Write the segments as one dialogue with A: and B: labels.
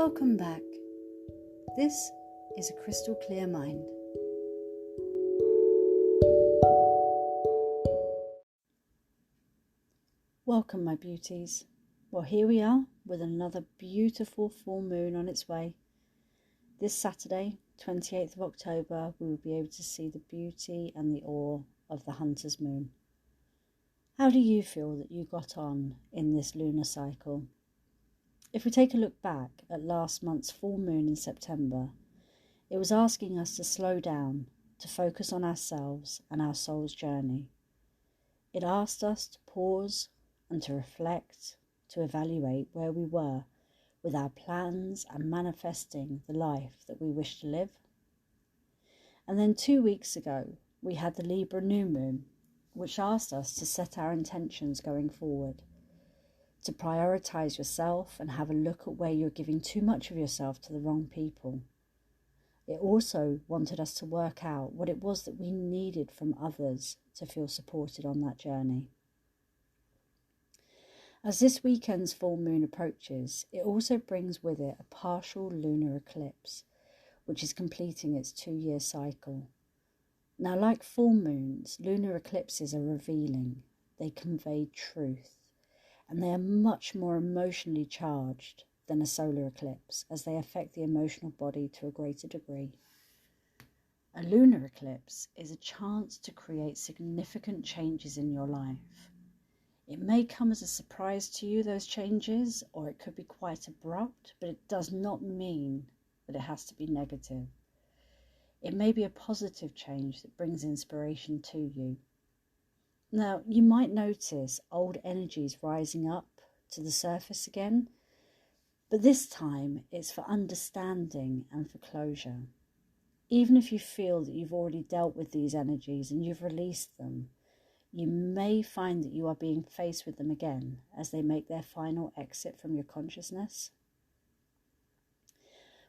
A: Welcome back. This is a crystal clear mind. Welcome, my beauties. Well, here we are with another beautiful full moon on its way. This Saturday, 28th of October, we will be able to see the beauty and the awe of the Hunter's Moon. How do you feel that you got on in this lunar cycle? If we take a look back at last month's full moon in September, it was asking us to slow down, to focus on ourselves and our soul's journey. It asked us to pause and to reflect, to evaluate where we were with our plans and manifesting the life that we wish to live. And then 2 weeks ago, we had the Libra new moon, which asked us to set our intentions going forward, to prioritize yourself and have a look at where you're giving too much of yourself to the wrong people. It also wanted us to work out what it was that we needed from others to feel supported on that journey. As this weekend's full moon approaches, it also brings with it a partial lunar eclipse, which is completing its 2-year cycle. Now, like full moons, lunar eclipses are revealing. They convey truth. And they are much more emotionally charged than a solar eclipse, as they affect the emotional body to a greater degree. A lunar eclipse is a chance to create significant changes in your life. It may come as a surprise to you, those changes, or it could be quite abrupt, but it does not mean that it has to be negative. It may be a positive change that brings inspiration to you. Now, you might notice old energies rising up to the surface again, but this time it's for understanding and for closure. Even if you feel that you've already dealt with these energies and you've released them, you may find that you are being faced with them again as they make their final exit from your consciousness.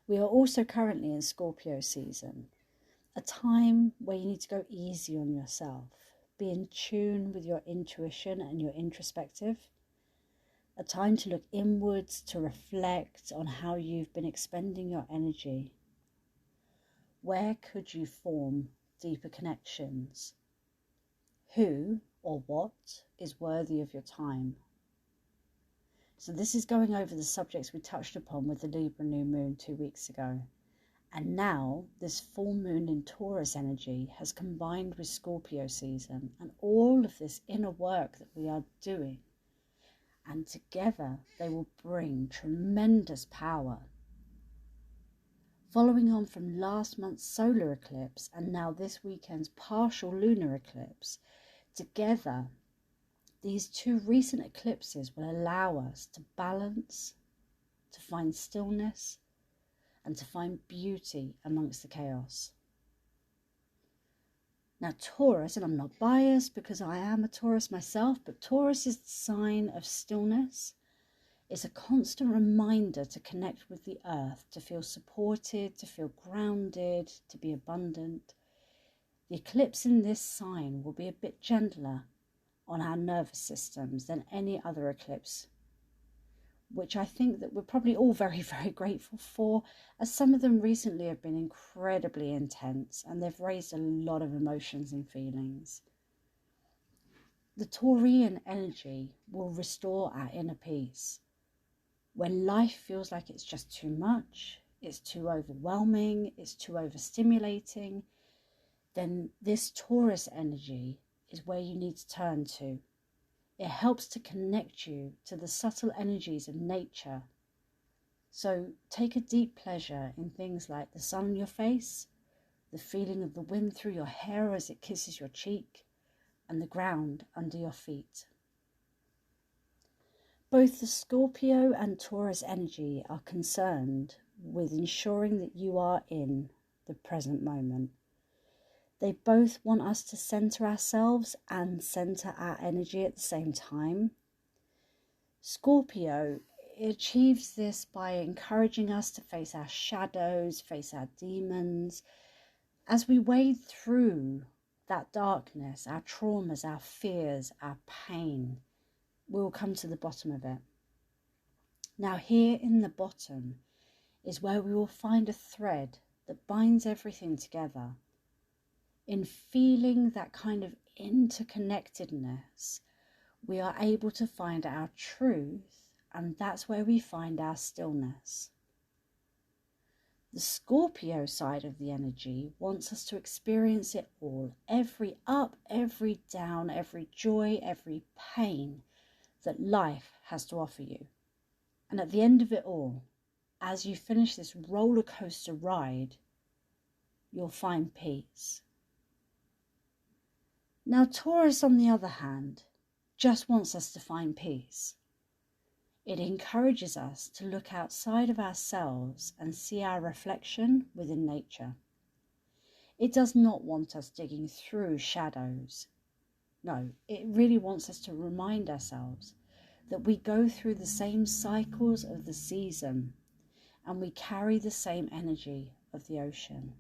A: We are also currently in Scorpio season, a time where you need to go easy on yourself. Be in tune with your intuition and your introspective. A time to look inwards, to reflect on how you've been expending your energy. Where could you form deeper connections? Who or what is worthy of your time? So this is going over the subjects we touched upon with the Libra new moon 2 weeks ago. And now this full moon in Taurus energy has combined with Scorpio season and all of this inner work that we are doing. And together they will bring tremendous power. Following on from last month's solar eclipse and now this weekend's partial lunar eclipse, together these 2 recent eclipses will allow us to balance, to find stillness, and to find beauty amongst the chaos. Now Taurus, and I'm not biased because I am a Taurus myself, but Taurus is the sign of stillness. It's a constant reminder to connect with the earth, to feel supported, to feel grounded, to be abundant. The eclipse in this sign will be a bit gentler on our nervous systems than any other eclipse, which I think that we're probably all very, very grateful for, as some of them recently have been incredibly intense and they've raised a lot of emotions and feelings. The Taurian energy will restore our inner peace. When life feels like it's just too much, it's too overwhelming, it's too overstimulating, then this Taurus energy is where you need to turn to. It helps to connect you to the subtle energies of nature. So take a deep pleasure in things like the sun on your face, the feeling of the wind through your hair as it kisses your cheek, and the ground under your feet. Both the Scorpio and Taurus energy are concerned with ensuring that you are in the present moment. They both want us to center ourselves and center our energy at the same time. Scorpio achieves this by encouraging us to face our shadows, face our demons. As we wade through that darkness, our traumas, our fears, our pain, we will come to the bottom of it. Now here in the bottom is where we will find a thread that binds everything together. In feeling that kind of interconnectedness, we are able to find our truth, and that's where we find our stillness. The Scorpio side of the energy wants us to experience it all, every up, every down, every joy, every pain that life has to offer you. And at the end of it all, as you finish this roller coaster ride, you'll find peace. Now, Taurus, on the other hand, just wants us to find peace. It encourages us to look outside of ourselves and see our reflection within nature. It does not want us digging through shadows. No, it really wants us to remind ourselves that we go through the same cycles of the season and we carry the same energy of the ocean.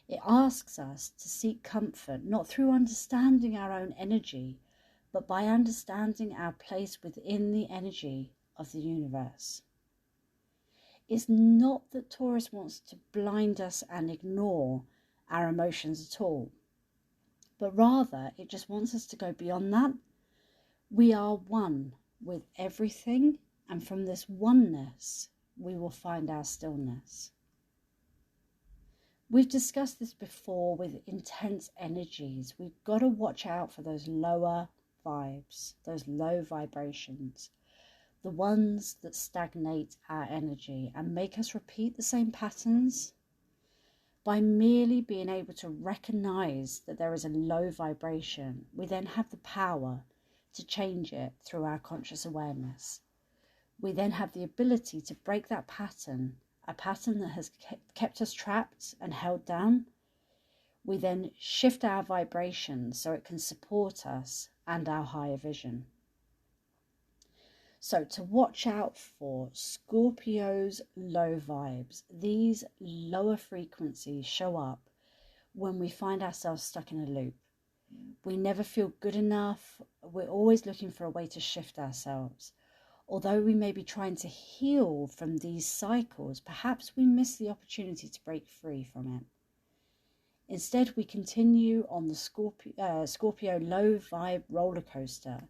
A: It asks us to seek comfort not through understanding our own energy, but by understanding our place within the energy of the universe. It's not that Taurus wants to blind us and ignore our emotions at all, but rather it just wants us to go beyond that. We are one with everything, and from this oneness, we will find our stillness. We've discussed this before with intense energies. We've got to watch out for those lower vibes, those low vibrations, the ones that stagnate our energy and make us repeat the same patterns. By merely being able to recognize that there is a low vibration, we then have the power to change it through our conscious awareness. We then have the ability to break that pattern, a pattern that has kept us trapped and held down. We then shift our vibration so it can support us and our higher vision. So to watch out for Scorpio's low vibes. These lower frequencies show up when we find ourselves stuck in a loop. We never feel good enough. We're always looking for a way to shift ourselves. Although we may be trying to heal from these cycles, perhaps we miss the opportunity to break free from it. Instead, we continue on the Scorpio low vibe roller coaster,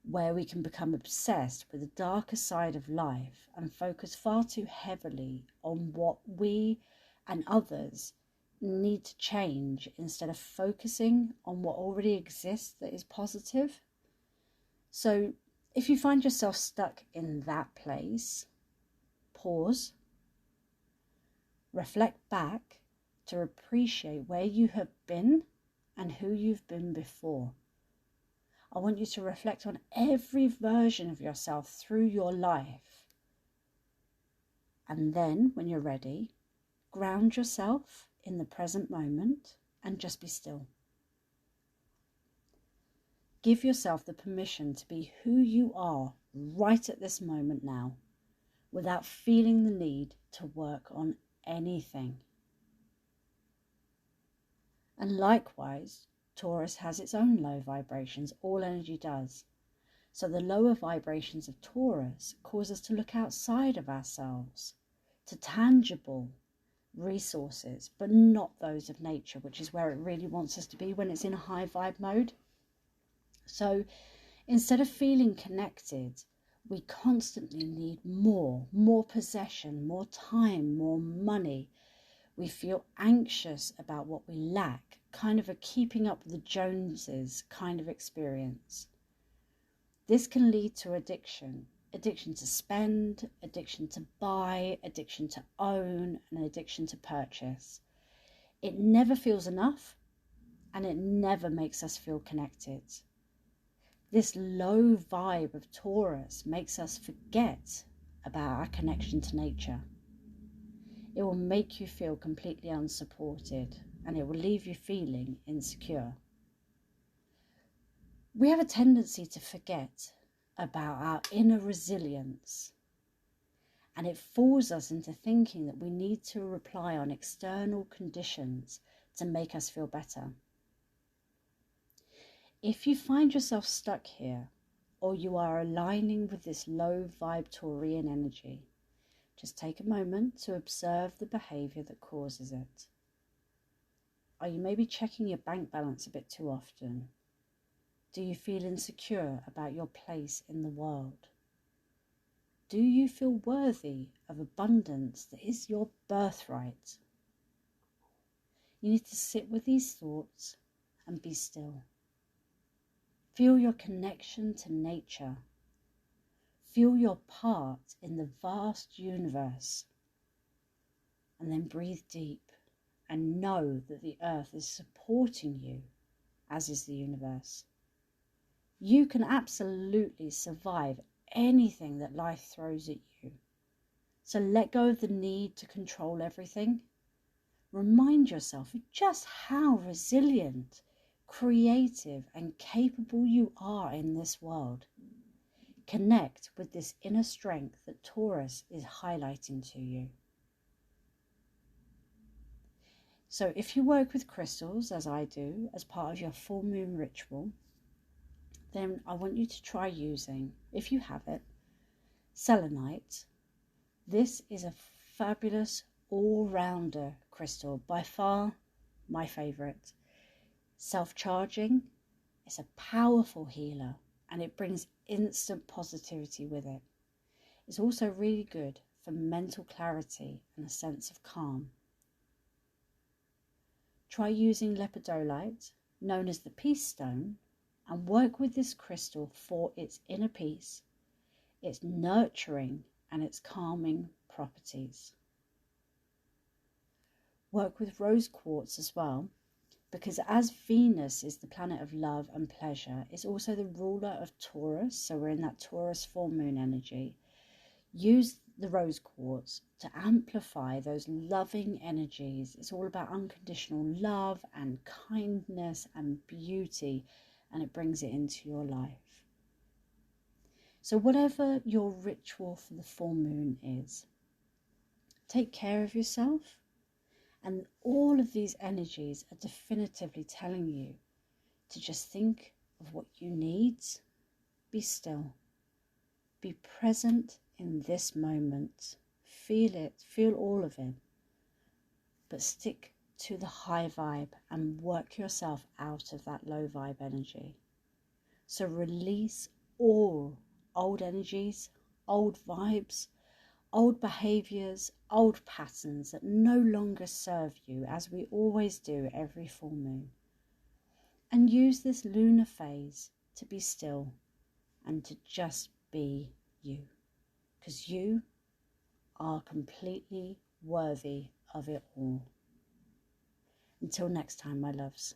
A: where we can become obsessed with the darker side of life and focus far too heavily on what we and others need to change instead of focusing on what already exists that is positive. So if you find yourself stuck in that place, pause, reflect back to appreciate where you have been and who you've been before. I want you to reflect on every version of yourself through your life. And then, when you're ready, ground yourself in the present moment and just be still. Give yourself the permission to be who you are right at this moment now, without feeling the need to work on anything. And likewise, Taurus has its own low vibrations. All energy does. So the lower vibrations of Taurus cause us to look outside of ourselves, to tangible resources, but not those of nature, which is where it really wants us to be when it's in a high vibe mode. So instead of feeling connected, we constantly need more possession, more time, more money. We feel anxious about what we lack, kind of a keeping up with the Joneses kind of experience. This can lead to addiction to spend, addiction to buy, addiction to own, and addiction to purchase. It never feels enough, and it never makes us feel connected. This low vibe of Taurus makes us forget about our connection to nature. It will make you feel completely unsupported, and it will leave you feeling insecure. We have a tendency to forget about our inner resilience, and it fools us into thinking that we need to rely on external conditions to make us feel better. If you find yourself stuck here, or you are aligning with this low vibe Taurian energy, Just take a moment to observe the behaviour that causes it. Are you maybe checking your bank balance a bit too often? Do you feel insecure about your place in the world? Do you feel worthy of abundance that is your birthright? You need to sit with these thoughts and be still. Feel your connection to nature. Feel your part in the vast universe. And then breathe deep and know that the earth is supporting you, as is the universe. You can absolutely survive anything that life throws at you. So let go of the need to control everything. Remind yourself of just how resilient, creative, and capable you are in this world. Connect with this inner strength that Taurus is highlighting to you. So if you work with crystals, as I do, as part of your full moon ritual, then I want you to try using, if you have it, selenite. This is a fabulous all-rounder crystal, by far my favourite. Self-charging, it's a powerful healer and it brings instant positivity with it. It's also really good for mental clarity and a sense of calm. Try using lepidolite, known as the peace stone, and work with this crystal for its inner peace, its nurturing and its calming properties. Work with rose quartz as well, because as Venus is the planet of love and pleasure, it's also the ruler of Taurus, so we're in that Taurus full moon energy. Use the rose quartz to amplify those loving energies. It's all about unconditional love and kindness and beauty, and it brings it into your life. So whatever your ritual for the full moon is, take care of yourself. And all of these energies are definitively telling you to just think of what you need, be still, be present in this moment, feel it, feel all of it, but stick to the high vibe and work yourself out of that low vibe energy. So release all old energies, old vibes, old behaviours, old patterns that no longer serve you, as we always do every full moon. And use this lunar phase to be still and to just be you, because you are completely worthy of it all. Until next time, my loves.